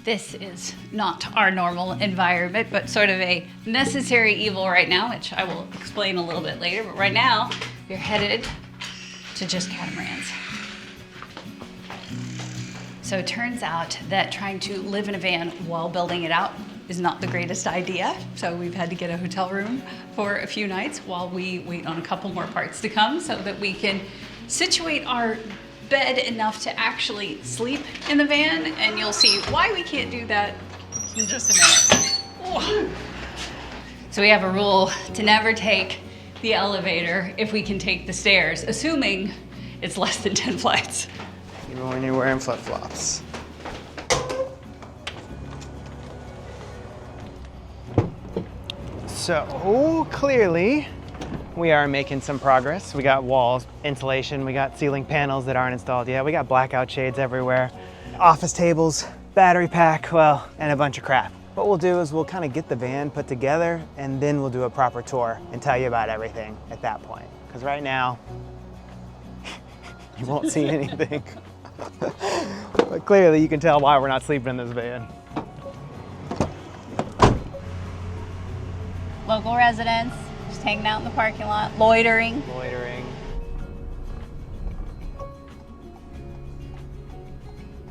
This is not our normal environment, but sort of a necessary evil right now, which I will explain a little bit later. But right now, we're headed to just Catamarans. So it turns out that trying to live in a van while building it out is not the greatest idea. So we've had to get a hotel room for a few nights while we wait on a couple more parts to come so that we can situate our bed enough to actually sleep in the van, and you'll see why we can't do that in just a minute. Oh. So we have a rule to never take the elevator if we can take the stairs, assuming it's less than 10 flights. Even when you're wearing flip-flops. So clearly, we are making some progress. We got walls, insulation, we got ceiling panels that aren't installed yet. We got blackout shades everywhere, office tables, battery pack, well, and a bunch of crap. What we'll do is we'll kind of get the van put together and then we'll do a proper tour and tell you about everything at that point. Because right now, you won't see anything. But clearly you can tell why we're not sleeping in this van. Local residents, just hanging out in the parking lot, loitering.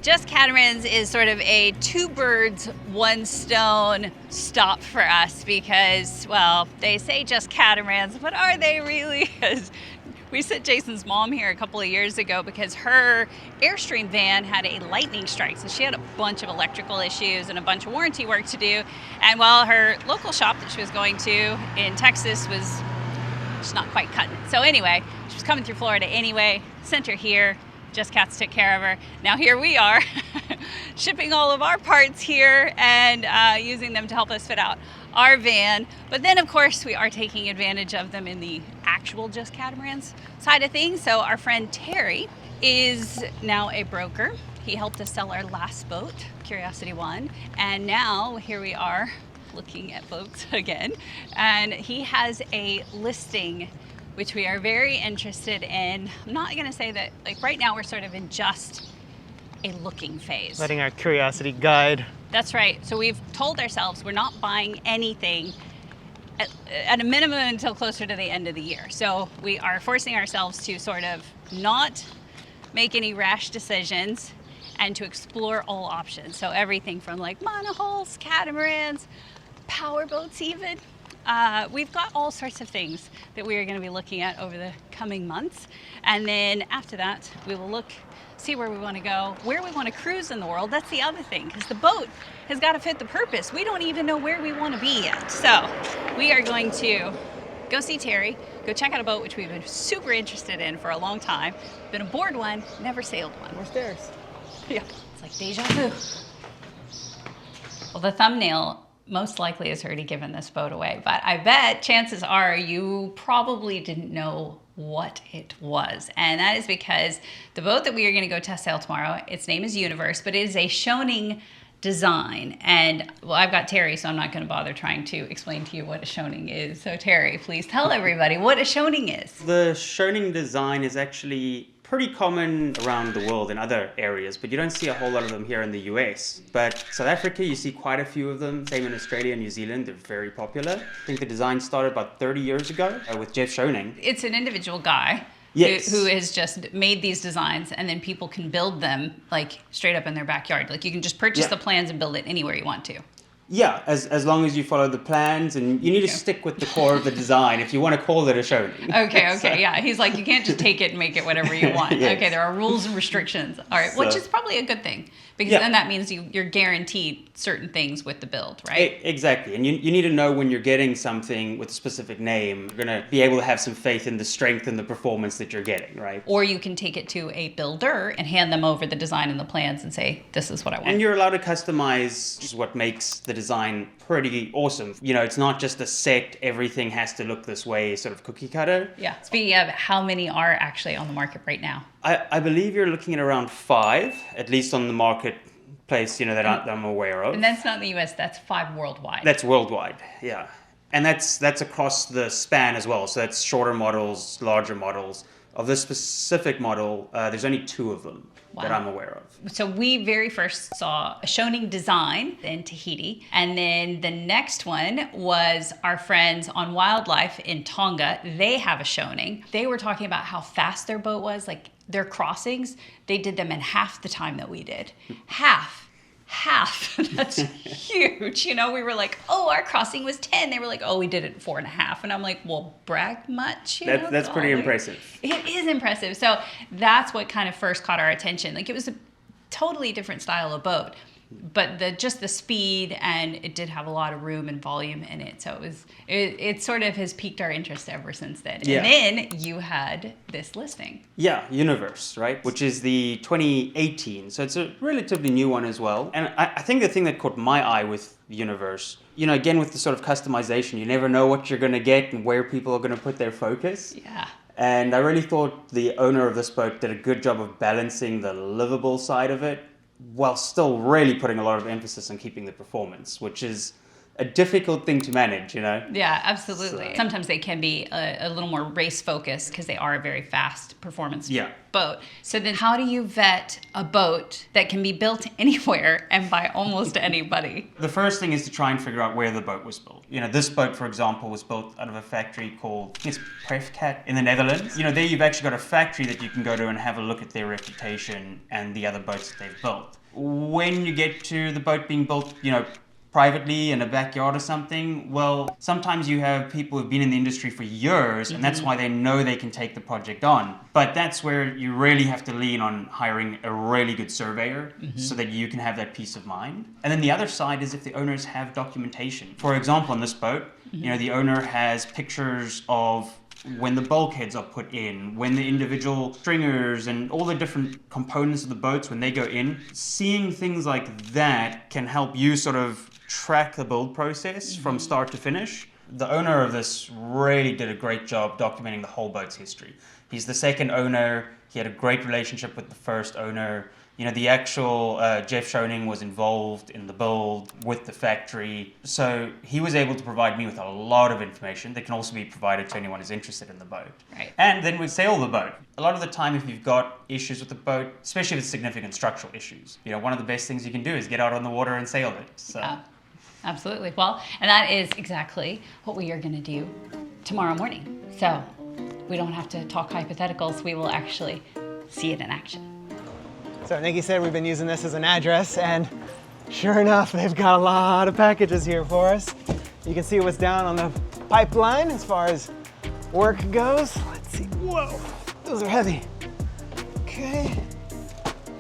Just Catamarans is sort of a two birds, one stone stop for us because, well, they say just Catamarans, but are they really? Because we sent Jason's mom here a couple of years ago because her Airstream van had a lightning strike. So she had a bunch of electrical issues and a bunch of warranty work to do. And while her local shop that she was going to in Texas was just not quite cutting it. So anyway, she was coming through Florida anyway, sent her here. Just Cats took care of her. Now here we are, shipping all of our parts here and using them to help us fit out our van. But then of course we are taking advantage of them in the actual Just Catamarans side of things. So our friend Terry is now a broker. He helped us sell our last boat, Curiosity One. And now here we are looking at boats again. And he has a listing which we are very interested in. I'm not gonna say that, like right now we're sort of in just a looking phase. Letting our curiosity guide. That's right. So we've told ourselves we're not buying anything at a minimum until closer to the end of the year. So we are forcing ourselves to sort of not make any rash decisions and to explore all options. So everything from like monohulls, catamarans, power boats even. We've got all sorts of things that we are going to be looking at over the coming months. And then after that, we will look, see where we want to go, where we want to cruise in the world. That's the other thing, because the boat has got to fit the purpose. We don't even know where we want to be yet. So we are going to go see Terry, go check out a boat, which we've been super interested in for a long time. Been aboard one, never sailed one. More stairs. Yeah, it's like deja vu. Well, the thumbnail most likely has already given this boat away, but I bet chances are you probably didn't know what it was. And that is because the boat that we are going to go test sail tomorrow, its name is Universe, but it is a Schionning design. And well, I've got Terry, so I'm not going to bother trying to explain to you what a Schionning is. So Terry, please tell everybody what a Schionning is. The Schionning design is actually pretty common around the world in other areas, but you don't see a whole lot of them here in the US. But South Africa, you see quite a few of them. Same in Australia and New Zealand, they're very popular. I think the design started about 30 years ago with Jeff Schionning. It's an individual guy. Yes. Who has just made these designs, and then people can build them like straight up in their backyard. Like you can just purchase the plans and build it anywhere you want to. Yeah, as long as you follow the plans, and you need to stick with the core of the design if you want to call it a Schionning. Okay, so. Yeah. He's like, you can't just take it and make it whatever you want. Yes. Okay, there are rules and restrictions. All right, which is probably a good thing, because then that means you're guaranteed certain things with the build, right? Exactly, and you need to know when you're getting something with a specific name, you're going to be able to have some faith in the strength and the performance that you're getting, right? Or you can take it to a builder and hand them over the design and the plans and say, this is what I want. And you're allowed to customize just what makes the design pretty awesome. You know, it's not just a set, everything has to look this way, sort of cookie cutter. Yeah. Speaking of, how many are actually on the market right now? I believe you're looking at around 5, at least on the marketplace, you know, that I'm aware of. And that's not in the US, that's 5 worldwide. That's worldwide, yeah. And that's across the span as well. So that's shorter models, larger models, of this specific model, there's only 2 of them that I'm aware of. So we very first saw a Schionning design in Tahiti. And then the next one was our friends on Wildlife in Tonga. They have a Schionning. They were talking about how fast their boat was, like their crossings. They did them in half the time that we did. Half. That's huge. You know, we were like, oh, our crossing was 10. They were like, oh, we did it in 4.5. And I'm like, well, brag much. You know, that's pretty impressive. It is impressive. So that's what kind of first caught our attention. Like, it was a totally different style of boat, but just the speed, and it did have a lot of room and volume in it. So it sort of has piqued our interest ever since then. Yeah. And then you had this listing. Yeah, Universe, right? Which is the 2018. So it's a relatively new one as well. And I think the thing that caught my eye with Universe, you know, again, with the sort of customization, you never know what you're going to get and where people are going to put their focus. Yeah. And I really thought the owner of this boat did a good job of balancing the livable side of it while still really putting a lot of emphasis on keeping the performance, which is a difficult thing to manage, you know? Yeah, absolutely. So. Sometimes they can be a little more race focused because they are a very fast performance boat. So then how do you vet a boat that can be built anywhere and by almost anybody? The first thing is to try and figure out where the boat was built. You know, this boat, for example, was built out of a factory called Prefcat in the Netherlands. You know, there you've actually got a factory that you can go to and have a look at their reputation and the other boats that they've built. When you get to the boat being built, you know, privately in a backyard or something, well, sometimes you have people who've been in the industry for years, and that's why they know they can take the project on. But that's where you really have to lean on hiring a really good surveyor so that you can have that peace of mind. And then the other side is if the owners have documentation. For example, on this boat, you know, the owner has pictures of when the bulkheads are put in, when the individual stringers and all the different components of the boats, when they go in. Seeing things like that can help you sort of track the build process from start to finish. The owner of this really did a great job documenting the whole boat's history. He's the second owner. He had a great relationship with the first owner. You know, the actual Jeff Schionning was involved in the build with the factory. So he was able to provide me with a lot of information that can also be provided to anyone who's interested in the boat. Right. And then we sail the boat. A lot of the time, if you've got issues with the boat, especially if it's significant structural issues, you know, one of the best things you can do is get out on the water and sail it. So. Yeah, absolutely. Well, and that is exactly what we are going to do tomorrow morning. So we don't have to talk hypotheticals. We will actually see it in action. So Nikki said we've been using this as an address, and sure enough, they've got a lot of packages here for us. You can see what's down on the pipeline as far as work goes. Let's see, whoa, those are heavy. Okay,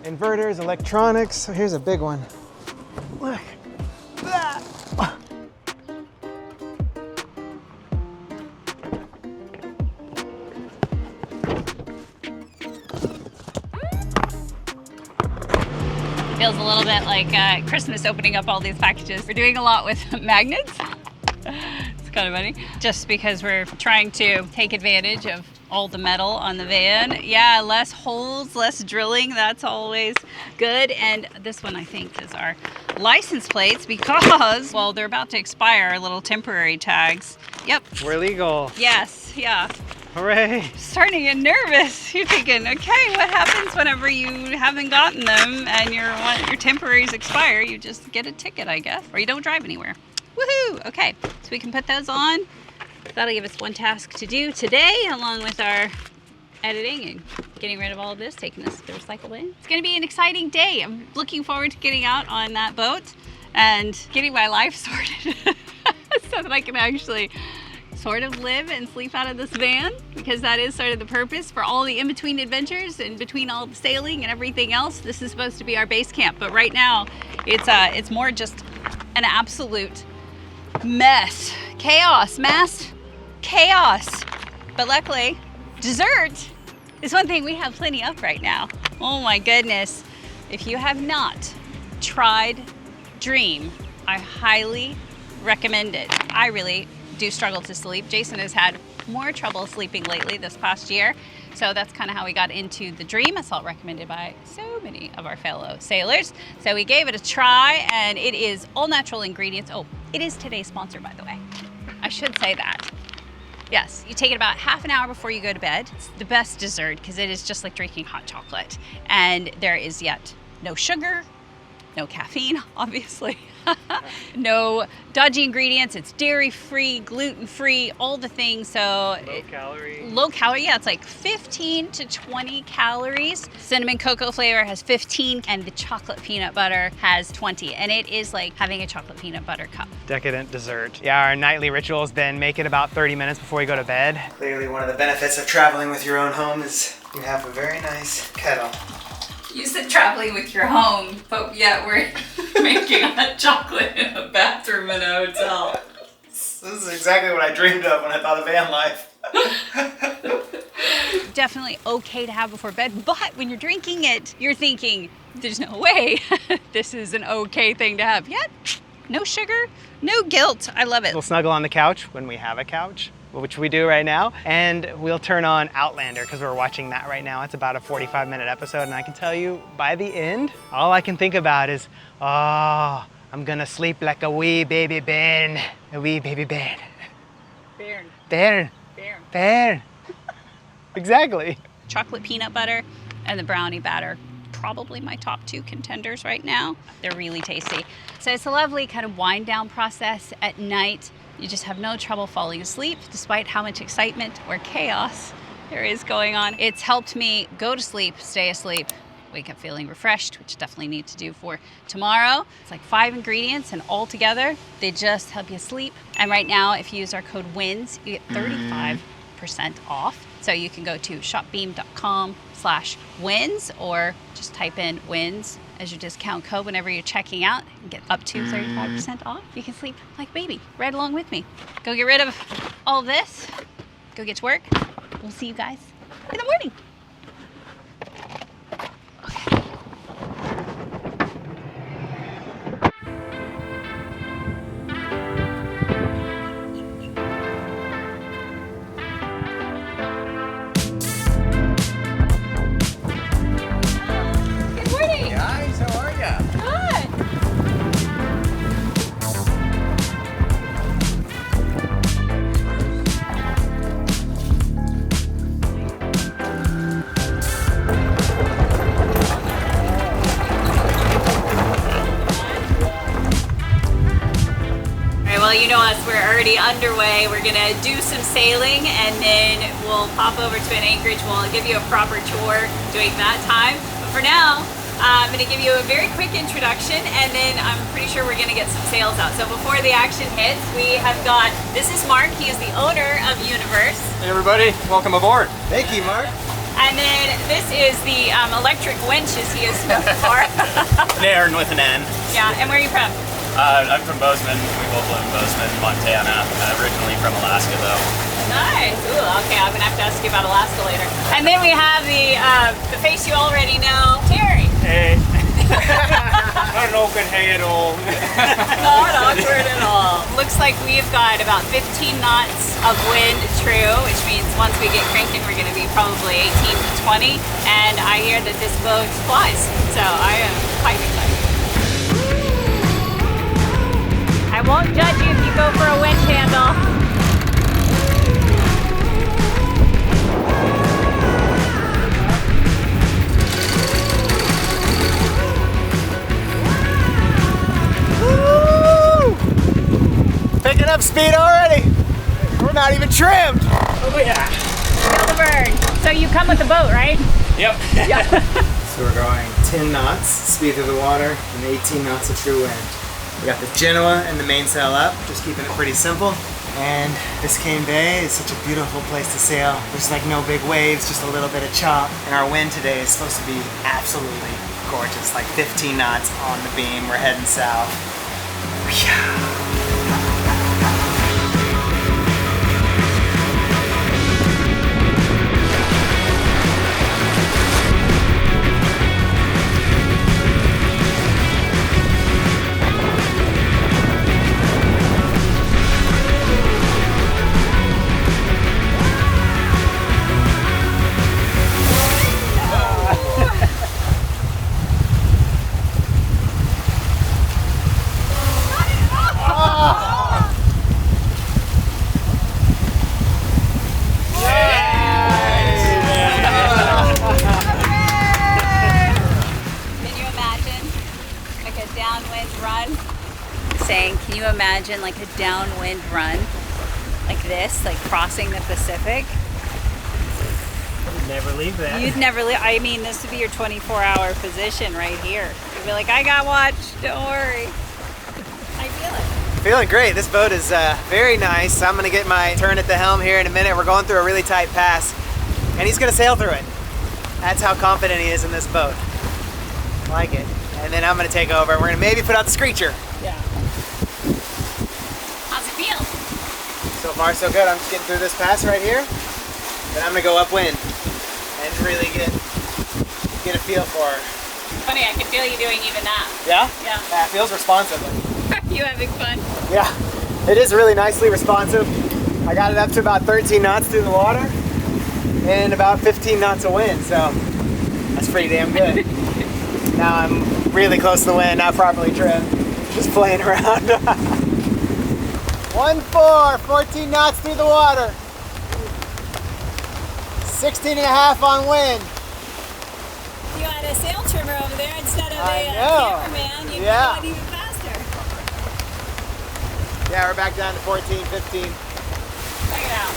inverters, electronics. So here's a big one. Look, that. Feels a little bit like Christmas opening up all these packages. We're doing a lot with magnets. It's kind of funny. Just because we're trying to take advantage of all the metal on the van. Yeah, less holes, less drilling. That's always good. And this one, I think, is our license plates because, well, they're about to expire, our little temporary tags. Yep. We're legal. Yes, yeah. Hooray. Starting to get nervous. You're thinking, okay, what happens whenever you haven't gotten them and your temporaries expire? You just get a ticket, I guess, or you don't drive anywhere. Woohoo! Okay, so we can put those on. That'll give us one task to do today, along with our editing and getting rid of all of this, taking this to the recycle bin. It's gonna be an exciting day. I'm looking forward to getting out on that boat and getting my life sorted so that I can actually sort of live and sleep out of this van, because that is sort of the purpose for all the in-between adventures and between all the sailing and everything else. This is supposed to be our base camp, but right now it's more just an absolute mess. Chaos, chaos. But luckily, dessert is one thing we have plenty of right now. Oh my goodness. If you have not tried Dream, I highly recommend it. I really do struggle to sleep. Jason has had more trouble sleeping lately this past year. So that's kind of how we got into the Dream. I saw it recommended by so many of our fellow sailors. So we gave it a try, and it is all natural ingredients. Oh, it is today's sponsor, by the way. I should say that. Yes, you take it about half an hour before you go to bed. It's the best dessert because it is just like drinking hot chocolate. And there is yet no sugar, no caffeine, obviously. No dodgy ingredients. It's dairy-free, gluten-free, all the things. So low calorie, yeah, it's like 15 to 20 calories. Cinnamon cocoa flavor has 15, and the chocolate peanut butter has 20. And it is like having a chocolate peanut butter cup. Decadent dessert. Yeah, our nightly ritual has been make it about 30 minutes before we go to bed. Clearly one of the benefits of traveling with your own home is you have a very nice kettle. You said traveling with your home, but yet we're making hot chocolate in a bathroom in a hotel. This is exactly what I dreamed of when I thought of van life. Definitely okay to have before bed, but when you're drinking it, you're thinking, there's no way this is an okay thing to have. Yet, no sugar, no guilt. I love it. We'll snuggle on the couch when we have a couch, which we do right now, and we'll turn on Outlander because we're watching that right now. It's about a 45-minute episode, and I can tell you by the end, all I can think about is, oh, I'm gonna sleep like a wee baby bairn. A wee baby bairn. Bairn. Bairn. Bairn. Bairn. Exactly. Chocolate peanut butter and the brownie batter. Probably my top 2 contenders right now. They're really tasty. So it's a lovely kind of wind down process at night. You just have no trouble falling asleep despite how much excitement or chaos there is going on. It's helped me go to sleep, stay asleep, wake up feeling refreshed, which I definitely need to do for tomorrow. It's like 5 ingredients and all together, they just help you sleep. And right now, if you use our code WYNNS, you get 35% off. So you can go to shopbeam.com/wins or just type in WYNNS as your discount code whenever you're checking out and get up to 35% off. You can sleep like a baby right along with me. Go get rid of all this. Go get to work. We'll see you guys in the morning. You know us, we're already underway. We're gonna do some sailing and then we'll pop over to an anchorage. We'll give you a proper tour during that time. But for now, I'm gonna give you a very quick introduction and then I'm pretty sure we're gonna get some sails out. So before the action hits, we have got, this is Mark, he is the owner of Universe. Hey everybody, welcome aboard. Thank you, Mark. And then this is the electric winches he is known for. Nairn with an N. Yeah, and where are you from? I'm from Bozeman. We both live in Bozeman, Montana. Originally from Alaska, though. Nice. Ooh, okay, I'm gonna have to ask you about Alaska later. And then we have the face you already know, Terry. Hey. Not an open hey at all. Not awkward at all. Looks like we've got about 15 knots of wind true, which means once we get cranking, we're gonna be probably 18 to 20. And I hear that this boat flies, so I am quite excited. I won't judge you if you go for a winch handle. Woo! Picking up speed already. We're not even trimmed. Oh yeah. Feel the burn. So you come with the boat, right? Yep. Yeah. So we're going 10 knots, speed through the water, and 18 knots of true wind. We got the Genoa and the mainsail up, just keeping it pretty simple. And Biscayne Bay is such a beautiful place to sail. There's like no big waves, just a little bit of chop. And our wind today is supposed to be absolutely gorgeous, like 15 knots on the beam. We're heading south. downwind run, saying, can you imagine like a downwind run like this, like crossing the Pacific? You'd never leave that. You'd never leave. I mean, this would be your 24-hour position right here. You'd be like, I got watch, don't worry. I feel it. Feeling great. This boat is very nice. I'm gonna get my turn at the helm here in a minute. We're going through a really tight pass, and he's gonna sail through it. That's how confident he is in this boat. I like it. And then I'm gonna take over. We're gonna maybe put out the Screecher. Yeah. How's it feel? So far, so good. I'm just getting through this pass right here. Then I'm gonna go upwind and really get a feel for her. Funny, I can feel you doing even that. Yeah? Yeah. Yeah, it feels responsively. You having fun? Yeah, it is really nicely responsive. I got it up to about 13 knots through the water and about 15 knots of wind, so that's pretty damn good. Now I'm really close to the wind, not properly trimmed, just playing around. 1-4, 14 knots through the water. 16 and a half on wind. You had a sail trimmer over there instead of I a know. cameraman. You Yeah. went even faster. Yeah, we're back down to 14, 15. Check it out.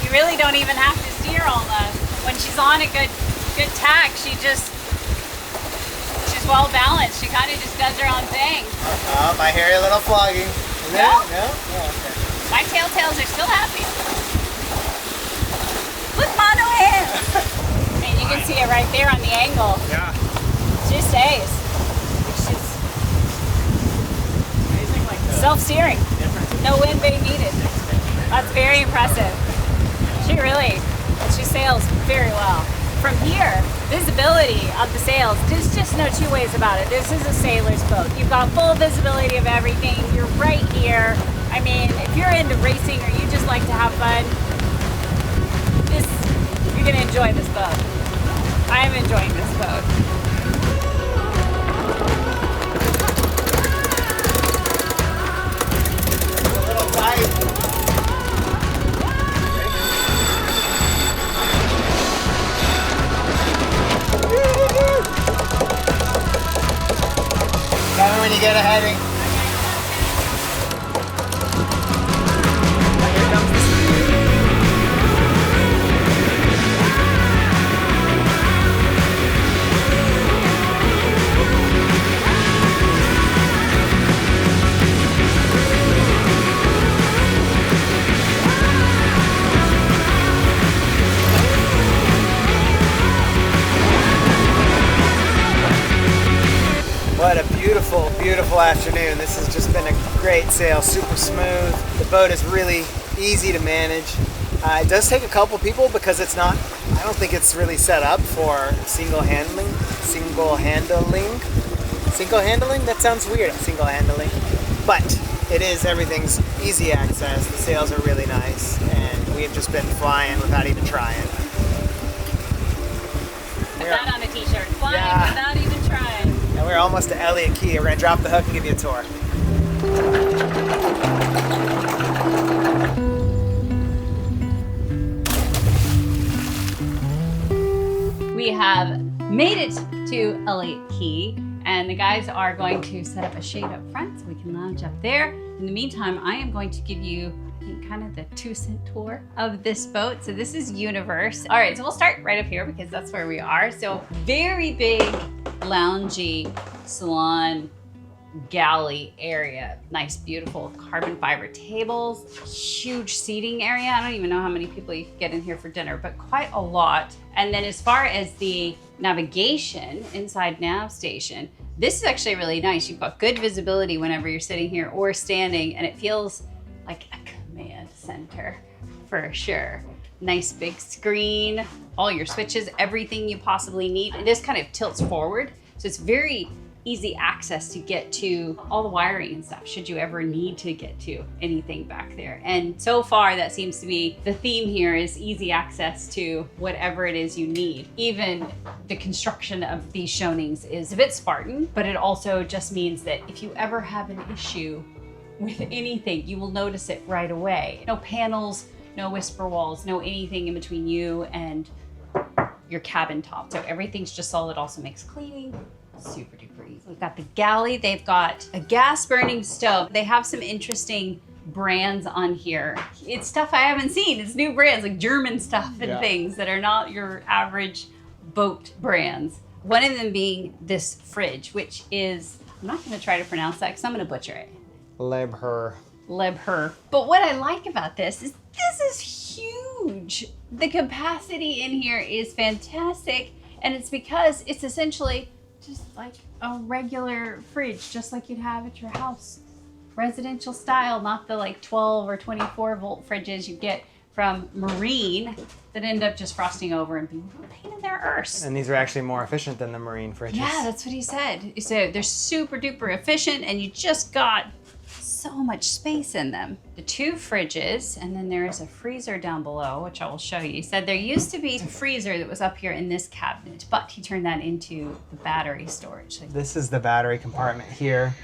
You really don't even have to steer almost. When she's on a good tack, she's well balanced. She kind of just does her own thing. Oh, I hear a little flogging. No? No? Oh, okay. My tails are still happy. Look, mono hands. And you can see it right there on the angle. Yeah. It just stays. It's just self-steering. No wind bay needed. That's very impressive. She sails very well. From here, visibility of the sails, there's just no two ways about it. This is a sailor's boat. You've got full visibility of everything. You're right here. I mean, if you're into racing or you just like to have fun, you're gonna enjoy this boat. I'm enjoying this boat. A little tight. Tell me when you get a heading. Here comes the speed. What a beautiful, beautiful afternoon. This has just been a great sail, super smooth. The boat is really easy to manage. It does take a couple people because it's not, I don't think it's really set up for single handling? That sounds weird, single handling. But it is, everything's easy access. The sails are really nice and we have just been flying without even trying. Put that on a t-shirt. Flying Yeah. without even trying. And we're almost to Elliott Key. We're gonna drop the hook and give you a tour. We have made it to Elliott Key, and the guys are going to set up a shade up front so we can lounge up there. In the meantime, I am going to give you, I think, kind of the 2-cent tour of this boat. So this is Universe. All right, so we'll start right up here because that's where we are. So very big, loungy salon galley area. Nice, beautiful carbon fiber tables, huge seating area. I don't even know how many people you can get in here for dinner, but quite a lot. And then as far as the navigation inside nav station, this is actually really nice. You've got good visibility whenever you're sitting here or standing, and it feels like a command center for sure. Nice big screen, all your switches, everything you possibly need. And this kind of tilts forward, so it's very easy access to get to all the wiring and stuff should you ever need to get to anything back there. And so far that seems to be the theme here, is easy access to whatever it is you need. Even the construction of these Schionings is a bit Spartan, but it also just means that if you ever have an issue with anything, you will notice it right away. No panels, no whisper walls, no anything in between you and your cabin top. So everything's just solid, also makes cleaning super duper easy. We've got the Galley. They've got a gas burning stove. They have some interesting brands on here. It's stuff I haven't seen. It's new brands, like German stuff and things that are not your average boat brands. One of them being this fridge, which is, I'm not going to try to pronounce that because I'm going to butcher it. Lebher. But what I like about this is huge. The capacity in here is fantastic, and it's because it's essentially just like a regular fridge, just like you'd have at your house. Residential style, not the like 12 or 24 volt fridges you get from Marine that end up just frosting over and being a pain in their arse. And these are actually more efficient than the Marine fridges. Yeah, that's what he said. So they're super duper efficient, and you just got so much space in them. The 2 fridges, and then there is a freezer down below, which I will show you. He said there used to be a freezer that was up here in this cabinet, but he turned that into the battery storage. This is the battery compartment here.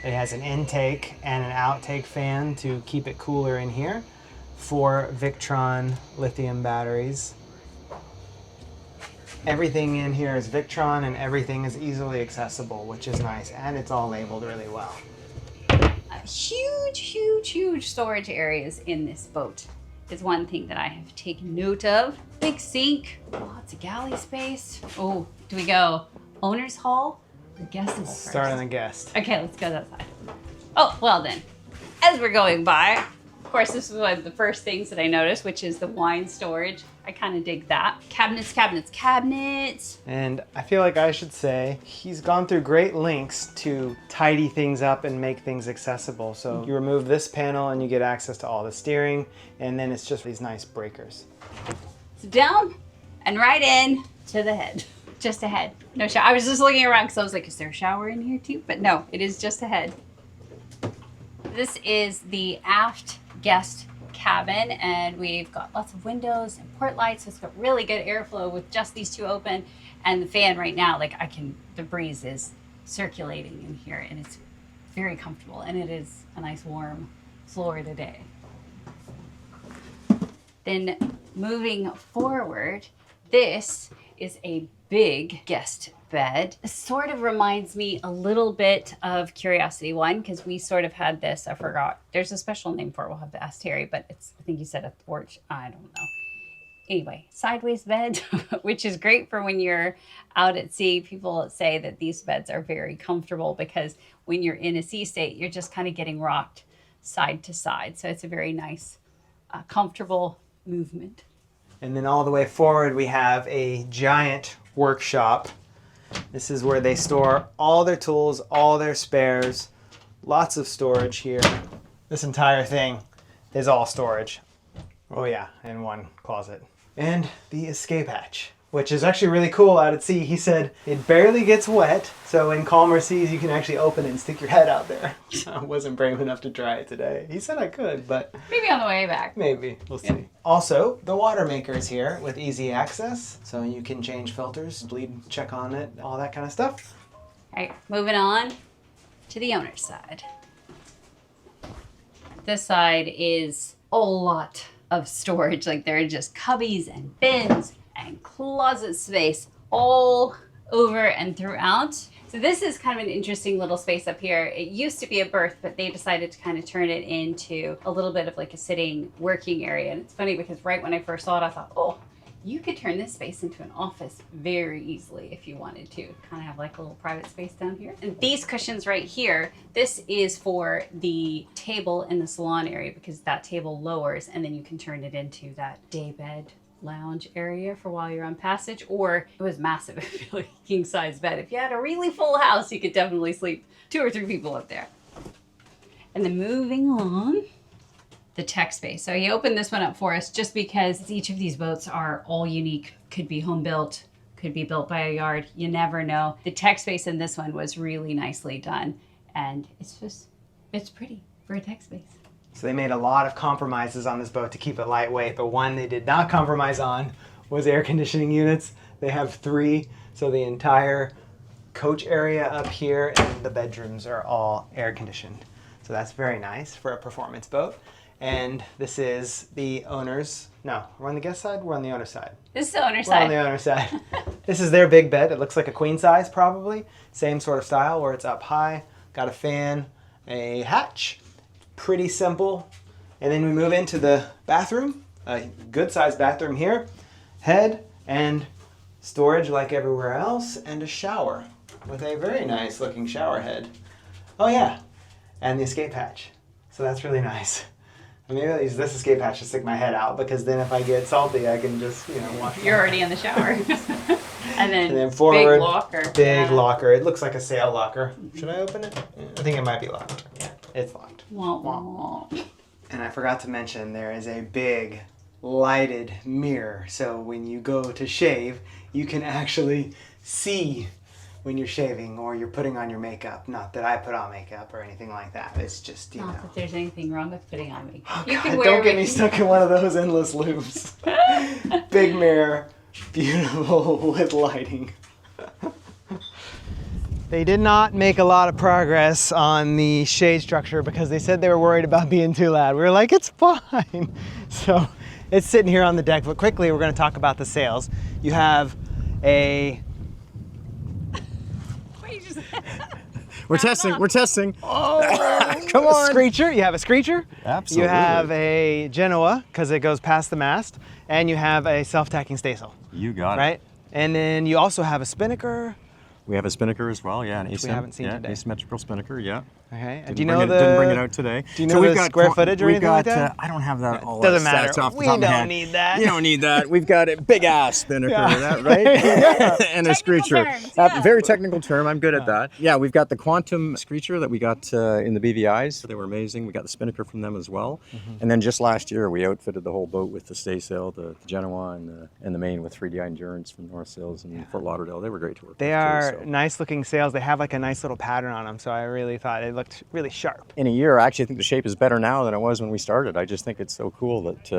It has an intake and an outtake fan to keep it cooler in here. 4 Victron lithium batteries. Everything in here is Victron and everything is easily accessible, which is nice, and it's all labeled really well. Huge storage areas in this boat is one thing that I have taken note of. Big sink, lots of galley space. Oh, do we go owner's hall or guest hall first? Start on the guest. Okay, let's go that side. Oh, well then, as we're going by, of course, this is one of the first things that I noticed, which is the wine storage. I kind of dig that. Cabinets. And I feel like I should say he's gone through great lengths to tidy things up and make things accessible. So you remove this panel and you get access to all the steering, and then it's just these nice breakers. So down and right in to the head. Just a head. No shower. I was just looking around because I was like, is there a shower in here too? But no, it is just a head. This is the aft guest cabin, and we've got lots of windows and port lights, so it's got really good airflow with just these 2 open, and the fan right now, like the breeze is circulating in here, and it's very comfortable, and it is a nice warm Florida day. Then moving forward, this is a big guest bed. It sort of reminds me a little bit of Curiosity One, because we sort of had this, I forgot. There's a special name for it, we'll have to ask Terry, but it's, I think you said a thwart, I don't know. Anyway, sideways bed, which is great for when you're out at sea. People say that these beds are very comfortable because when you're in a sea state, you're just kind of getting rocked side to side. So it's a very nice, comfortable movement. And then all the way forward, we have a giant workshop. This is where they store all their tools, all their spares, lots of storage here. This entire thing is all storage. Oh yeah, in one closet. And the escape hatch, which is actually really cool out at sea. He said it barely gets wet, so in calmer seas you can actually open it and stick your head out there. I wasn't brave enough to try it today. He said I could, but maybe on the way back. Maybe, we'll see. Also, the water maker is here with easy access, so you can change filters, bleed check on it, all that kind of stuff. All right, moving on to the owner's side. This side is a lot of storage. Like there are just cubbies and bins and closet space all over and throughout. So this is kind of an interesting little space up here. It used to be a berth, but they decided to kind of turn it into a little bit of like a sitting working area. And it's funny because right when I first saw it, I thought, oh, you could turn this space into an office very easily if you wanted to. Kind of have like a little private space down here. And these cushions right here, this is for the table in the salon area because that table lowers and then you can turn it into that day bed lounge area for while you're on passage, or it was massive if you're like a king size bed. If you had a really full house, you could definitely sleep 2 or 3 people up there. And then moving on, the tech space. So he opened this one up for us just because each of these boats are all unique. Could be home built, could be built by a yard. You never know. The tech space in this one was really nicely done. And it's pretty for a tech space. So they made a lot of compromises on this boat to keep it lightweight, but one they did not compromise on was air conditioning units. They have 3, so the entire coach area up here and the bedrooms are all air conditioned. So that's very nice for a performance boat. And this is the owner's, no, we're on the guest side, we're on the owner's side. This is the owner's We're on side. the owner's side. This is their big bed. It looks like a queen size probably. Same sort of style where it's up high, got a fan, a hatch. Pretty simple. And then we move into the bathroom, a good sized bathroom here. Head and storage like everywhere else, and a shower with a very nice looking shower head. Oh yeah, and the escape hatch. So that's really nice. Maybe I'll use this escape hatch to stick my head out, because then if I get salty, I can just, wash. You're already in the shower. And then forward, big locker. Big locker. It looks like a sail locker. Should I open it? I think it might be locked. Yeah, it's locked. Wah, wah. And I forgot to mention there is a big lighted mirror. So when you go to shave, you can actually see when you're shaving or you're putting on your makeup. Not that I put on makeup or anything like that. It's just, Not that there's anything wrong with putting on makeup. Oh, You God, can wear don't get me stuck in one of those endless loops. Big mirror, beautiful with lighting. They did not make a lot of progress on the shade structure because they said they were worried about being too loud. We were like, it's fine. So it's sitting here on the deck, but quickly we're going to talk about the sails. You have a... We're testing. Oh, come on. Screecher. You have a Screecher. Absolutely. You have a Genoa because it goes past the mast, and you have a self-tacking staysail. You got it. Right? And then you also have a spinnaker. We have a spinnaker as well, yeah, an Which we haven't seen today. asymmetrical spinnaker, yeah. Okay. Didn't Do you know didn't bring it out today. Do you know the square footage or anything like that? I don't have that all Doesn't that matter. stats off the We top of my don't head. need that. You don't need that. We've got a big ass spinnaker, Yeah. that right? And a screecher. terms, yeah. Very technical term. I'm good at that. Yeah, we've got the quantum screecher that we got in the BVIs. They were amazing. We got the spinnaker from them as well. And then just last year, we outfitted the whole boat with the staysail, the Genoa, and the main with 3DI Endurance from North Sails and Fort Lauderdale. They were great to work with. They are too, so. nice looking sails. They have like a nice little pattern on them, so I really thought it looked really sharp. In a year, actually, I think the shape is better now than it was when we started. I just think it's so cool that,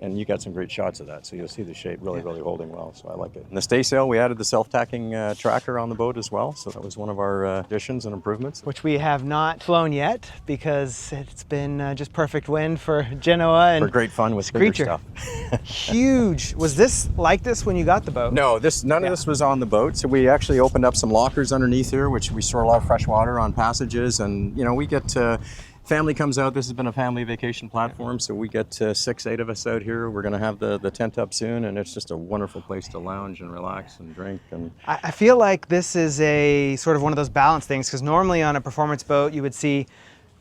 and you got some great shots of that, so you'll see the shape really holding well, so I like it. And the staysail, we added the self-tacking tracker on the boat as well, so that was one of our additions and improvements. Which we have not flown yet because it's been just perfect wind for Genoa and For great fun with bigger Screecher. stuff. Huge. Was this like this when you got the boat? No, none of this was on the boat, so we actually opened up some lockers underneath here, which we store a lot of fresh water on passages, and we get family comes out. This has been a family vacation platform, so we get 6-8 of us out here. We're going to have the tent up soon, and it's just a wonderful place to lounge and relax and drink. And I feel like this is a sort of one of those balance things, because normally on a performance boat you would see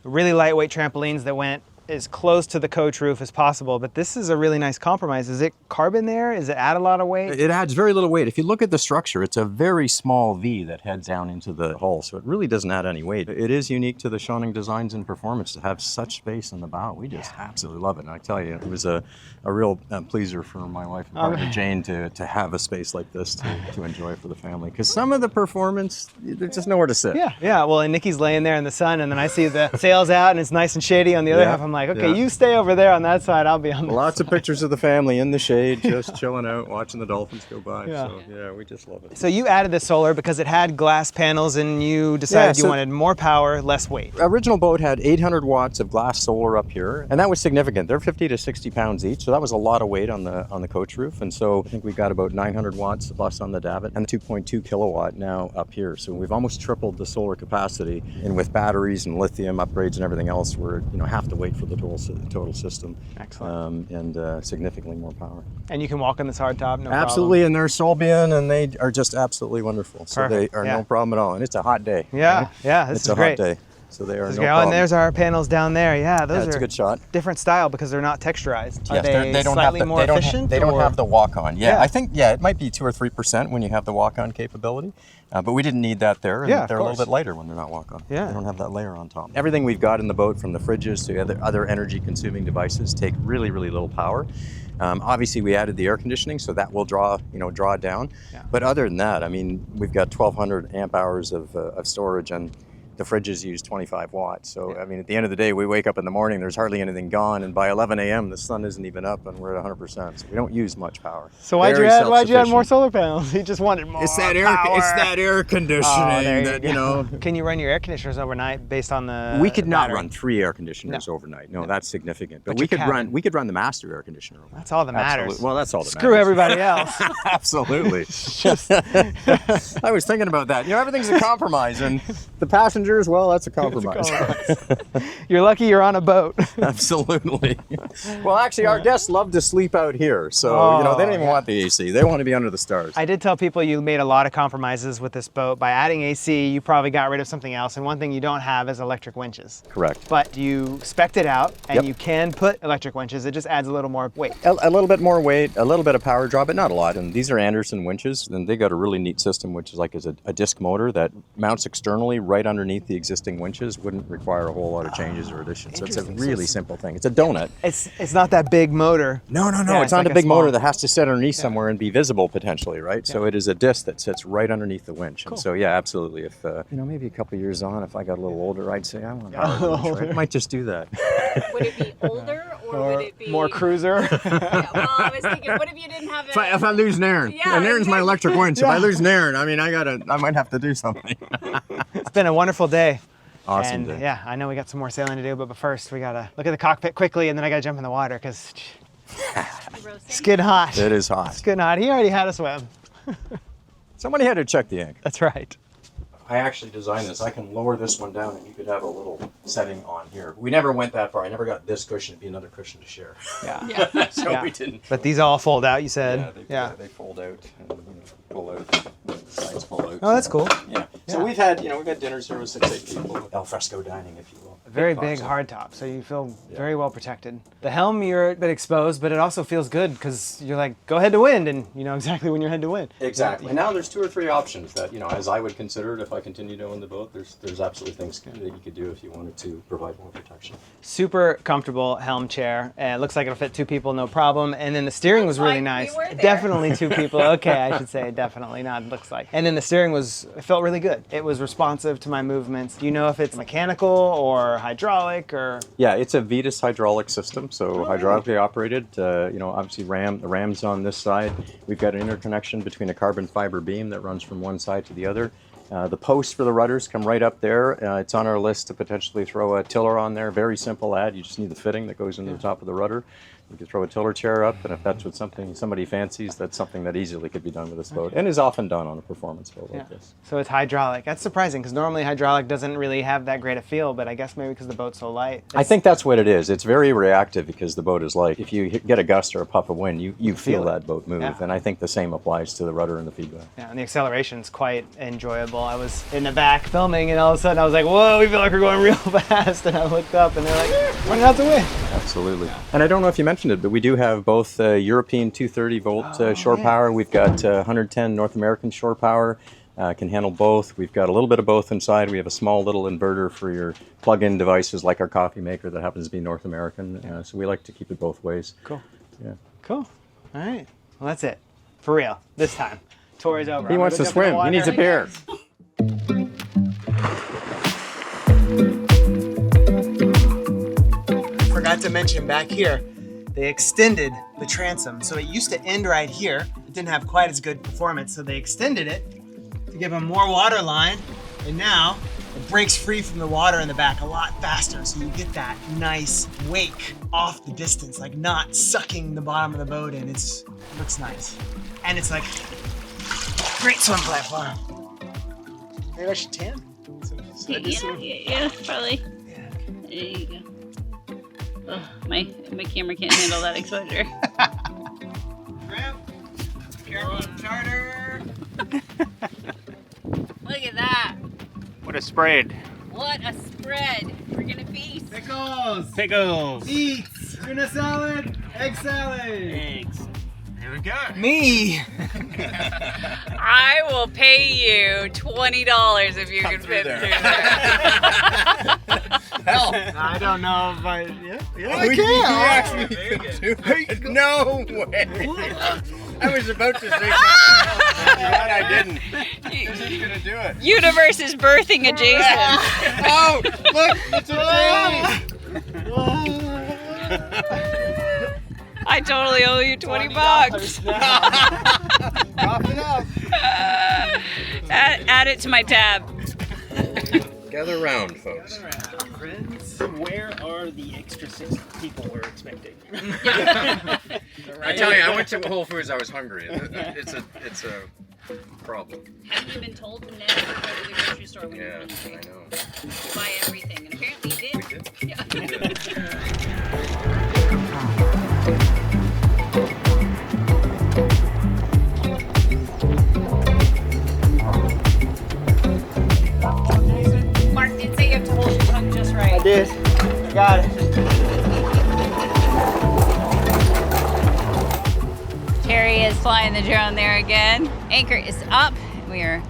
really lightweight trampolines that went as close to the coach roof as possible, but this is a really nice compromise. Is it carbon there? Does it add a lot of weight? it adds very little weight. If you look at the structure, it's a very small V that heads down into the hull, so it really doesn't add any weight. It is unique to the Schionning designs and performance to have such space in the bow. We just absolutely love it. And I tell you, it was a real pleaser for my wife and partner Jane to have a space like this to enjoy for the family. Because some of the performance, there's just nowhere to sit. Yeah. Well, and Nikki's laying there in the sun, and then I see the sails out, and it's nice and shady on the other half. I'm like, okay, you stay over there on that side. I'll be on this Lots side. of pictures of the family in the shade, just chilling out, watching the dolphins go by. Yeah. So yeah, we just love it. So you added the solar because it had glass panels, and you decided you wanted more power, less weight. Original boat had 800 watts of glass solar up here, and that was significant. They're 50 to 60 pounds each, so that was a lot of weight on the coach roof. And so I think we got about 900 watts plus on the davit and 2.2 kilowatt now up here. So we've almost tripled the solar capacity, and with batteries and lithium upgrades and everything else, we're half the weight for the total system. Excellent. And significantly more power. And you can walk on this hardtop, no Absolutely, and they're Solbian, and they are just absolutely wonderful. So Perfect, they are yeah. no problem at all, and it's a hot day. Yeah, right? yeah, this It's is a great. hot day, so they are This is no great. Oh, problem. and there's our panels down there. Yeah, those That's are a good shot. different style because they're not texturized. Are Yes, they slightly more efficient? They don't or- have the walk-on. Yeah, Yeah. I think it might be 2 or 3% when you have the walk-on capability, but we didn't need that there. And Yeah, of they're a course. little bit lighter when they're not walk-on. Yeah. They don't have that layer on top. Everything we've got in the boat, from the fridges to other energy-consuming devices, take really, really little power. Obviously, we added the air conditioning, so that will draw it down. Yeah. But other than that, I mean, we've got 1,200 amp hours of storage, and the fridges use 25 watts. So, I mean, at the end of the day, we wake up in the morning, there's hardly anything gone, and by 11 a.m., the sun isn't even up, and we're at 100%. So we don't use much power. So why'd you add more solar panels? You just wanted more It's that air conditioning you know. Can you run your air conditioners overnight based on the We could not battery? run 3 air conditioners overnight. No, that's significant. But But we you can. we could run the master air conditioner overnight. That's all that matters. Absolutely. Well, that's all that Screw matters. everybody else. Absolutely. I was thinking about that. You know, everything's a compromise, and the passengers, well, that's a compromise. You're lucky you're on a boat. Absolutely. Well, actually, our guests love to sleep out here, so you know they don't even want the AC. They want to be under the stars. I did tell people you made a lot of compromises with this boat. By adding AC, you probably got rid of something else, and one thing you don't have is electric winches. Correct. But you spec'd it out, and Yep. you can put electric winches. It just adds a little more weight. A little bit more weight, a little bit of power draw, but not a lot. And these are Anderson winches, and they got a really neat system, which is like a disc motor that mounts externally right underneath the existing winches. Wouldn't require a whole lot of changes or additions. So it's a Interesting. really simple thing. It's a donut. It's not that big motor. No. Yeah, it's not like a big small- motor that has to sit underneath somewhere and be visible potentially, right? So it is a disc that sits right underneath the winch. And so, yeah, absolutely. If, maybe a couple years on, if I got a little older, I'd say I want a winch, right? I might just do that. Would it be older or would it be More cruiser. Yeah, well, I was thinking, what if you didn't have it? If I lose Nairn, Yeah, and Nairn's my electric winch. If I Yeah. lose Nairn, I mean, I might have to do something. It's been a wonderful day. Awesome And day. yeah, I know we got some more sailing to do, but first we gotta look at the cockpit quickly, and then I gotta jump in the water because it's getting hot. It is hot. It's getting hot. He already had a swim. Somebody had to check the anchor. That's right. I actually designed this. I can lower this one down and you could have a little setting on here. We never went that far. I never got this cushion to be another cushion to share. Yeah. So Yeah. we didn't. But these all fold out, you said. They fold out and pull out. The sides pull out. Oh, that's cool. Yeah. So Yeah. we've had dinners here with 6-8 people. Al fresco dining, if you will. A very big Foxy. hardtop, so you feel very well protected. The helm, you're a bit exposed, but it also feels good because you're like, go head to wind, and you know exactly when you're head to wind. Exactly. And now there's 2 or 3 options that, as I would consider it if I continue to own the boat, there's absolutely things that you could do if you wanted to provide more protection. Super comfortable helm chair. It looks like it'll fit 2 people, no problem. And then the steering was really like we nice. were there. Definitely 2 people. Okay, I should say definitely, not looks like. And then the steering it felt really good. It was responsive to my movements. Do you know if it's mechanical or hydraulic or? Yeah, it's a Vids hydraulic system, so hydraulically operated. Obviously the ram's on this side. We've got an interconnection between a carbon fiber beam that runs from one side to the other. The posts for the rudders come right up there. It's on our list to potentially throw a tiller on there. Very simple add. You just need the fitting that goes into the top of the rudder. You could throw a tiller chair up, and if that's what somebody fancies, that's something that easily could be done with this boat, and is often done on a performance boat like this. So it's hydraulic. That's surprising because normally hydraulic doesn't really have that great a feel, but I guess maybe because the boat's so light. I think that's what it is. It's very reactive because the boat is light. If you get a gust or a puff of wind, you feel that boat move, Yeah. and I think the same applies to the rudder and the feedback. Yeah, and the acceleration's quite enjoyable. I was in the back filming, and all of a sudden I was like, whoa, we feel like we're going real fast. And I looked up, and they're like, running out the wind. Absolutely. And I don't know if you mentioned it, but we do have both European 230 volt shore power. We've got 110 North American shore power. Can handle both. We've got a little bit of both inside. We have a small little inverter for your plug-in devices like our coffee maker that happens to be North American. So we like to keep it both ways. Cool. Yeah. Cool. All right. Well, that's it. For real. This time. Tour is over. He wants to swim. He needs a pair. Forgot to mention back here, they extended the transom. So it used to end right here. It didn't have quite as good performance, so they extended it to give them more water line. And now it breaks free from the water in the back a lot faster. So you get that nice wake off the distance, like not sucking the bottom of the boat in. It looks nice. And it's like great swim platform. Maybe I should tan. Yeah, probably. Yeah. There you go. Ugh, my camera can't handle that exposure. Careful, charter. Look at that. What a spread. What a spread. We're gonna feast. Pickles. Pickles. Eats. Tuna salad. Egg salad. Eggs. There we go. Me. I will pay you $20 if you can fit through there. Hell, I don't know if I. Yeah, I we can. actually could do it. No way. I was about to say something else, but I didn't. He's gonna do it. Universe is birthing a Jason. Oh, look, it's a I totally owe you $20. Cough it up. Add it to my tab. Gather round, folks. Friends, where are the extra 6 people we're expecting? I tell you, I went to Whole Foods. I was hungry. It's a problem. Have you been told to never go to the grocery store when you're Yeah, hungry? I know. You buy everything, and apparently you did. We did. Yeah. We did. Mark did say you have to hold your tongue just right. I did. I got it. Terry is flying the drone there again. Anchor is up. We are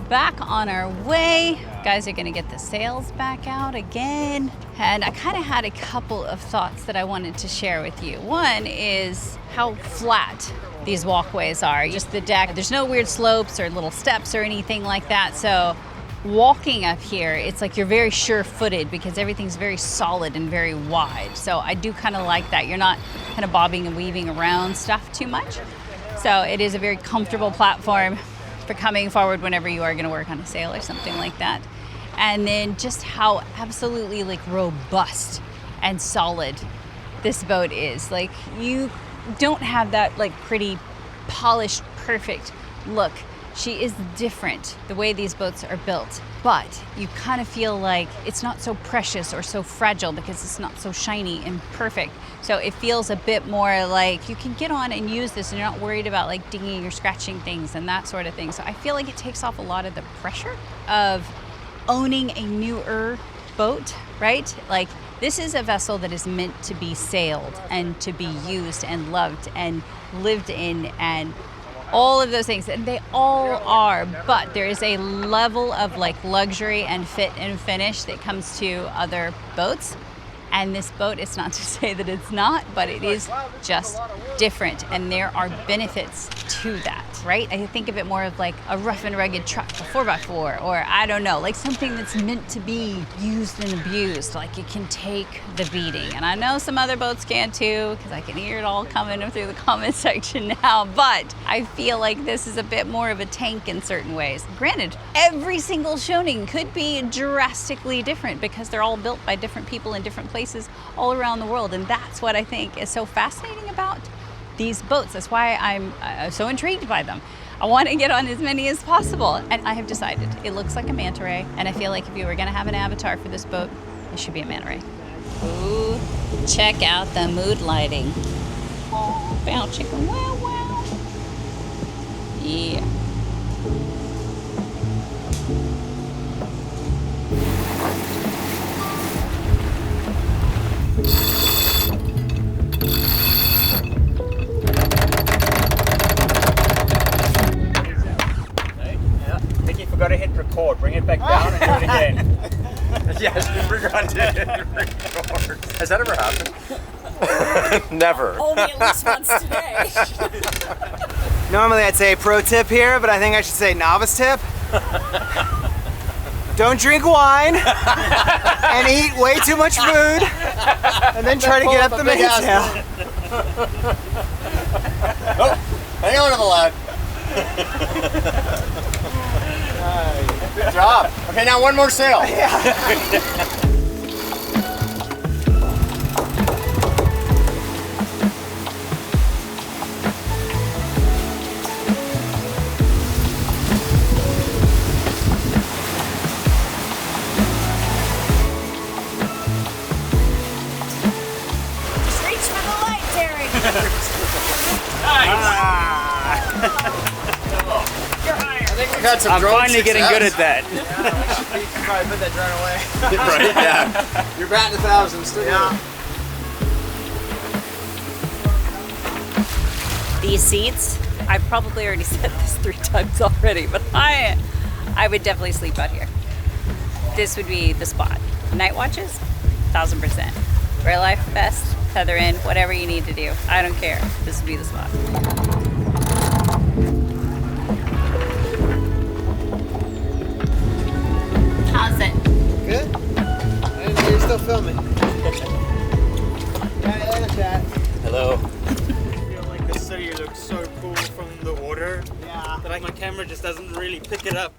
back on our way. Guys are gonna get the sails back out again. And I kind of had a couple of thoughts that I wanted to share with you. One is how flat these walkways are. Just the deck. There's no weird slopes or little steps or anything like that. So walking up here, it's like you're very sure-footed because everything's very solid and very wide. So I do kind of like that. You're not kind of bobbing and weaving around stuff too much. So it is a very comfortable platform for coming forward whenever you are going to work on a sail or something like that. And then just how absolutely like robust and solid this boat is. Like you don't have that like pretty polished, perfect look. She is different, the way these boats are built, but you kind of feel like it's not so precious or so fragile because it's not so shiny and perfect. So it feels a bit more like you can get on and use this and you're not worried about like dinging or scratching things and that sort of thing. So I feel like it takes off a lot of the pressure of owning a newer boat, right? Like this is a vessel that is meant to be sailed and to be used and loved and lived in and all of those things, and they all are, but there is a level of like luxury and fit and finish that comes to other boats. And this boat, it's not to say that it's not, but it is just different. And there are benefits to that, right? I think of it more of like a rough and rugged truck, a 4x4, or I don't know, like something that's meant to be used and abused. Like it can take the beating. And I know some other boats can too, because I can hear it all coming through the comment section now. But I feel like this is a bit more of a tank in certain ways. Granted, every single Schionning could be drastically different because they're all built by different people in different places all around the world, and that's what I think is so fascinating about these boats. That's why I'm so intrigued by them. I want to get on as many as possible, and I have decided it looks like a manta ray, and I feel like if you were going to have an avatar for this boat, it should be a manta ray. Ooh, check out the mood lighting. Oh, bow chicken, wow, wow. Yeah. Forgot to hit record. Bring it back down and do it again. Yes, we forgot to hit record. Has that ever happened? Never. Only at least once today. Normally I'd say pro tip here, but I think I should say novice tip. Don't drink wine and eat way too much food and then try to get up the mainsail. Oh, hang on to the lad. Good job. Okay, now one more sail. Just reach for the light, Terry. We've had some I'm drone finally getting good at success. that. You should probably put that drone away. Right, yeah. You're batting 1,000 still. Yeah. These seats, I've probably already said this 3 times already, but I would definitely sleep out here. This would be the spot. Night watches, 1000%. Real life vest, feather in, whatever you need to do. I don't care. This would be the spot. How's it? Good? I didn't know you're still filming. Alright, later, chat. Hello. I feel like the city looks so cool from the water. Yeah. But like my camera just doesn't really pick it up.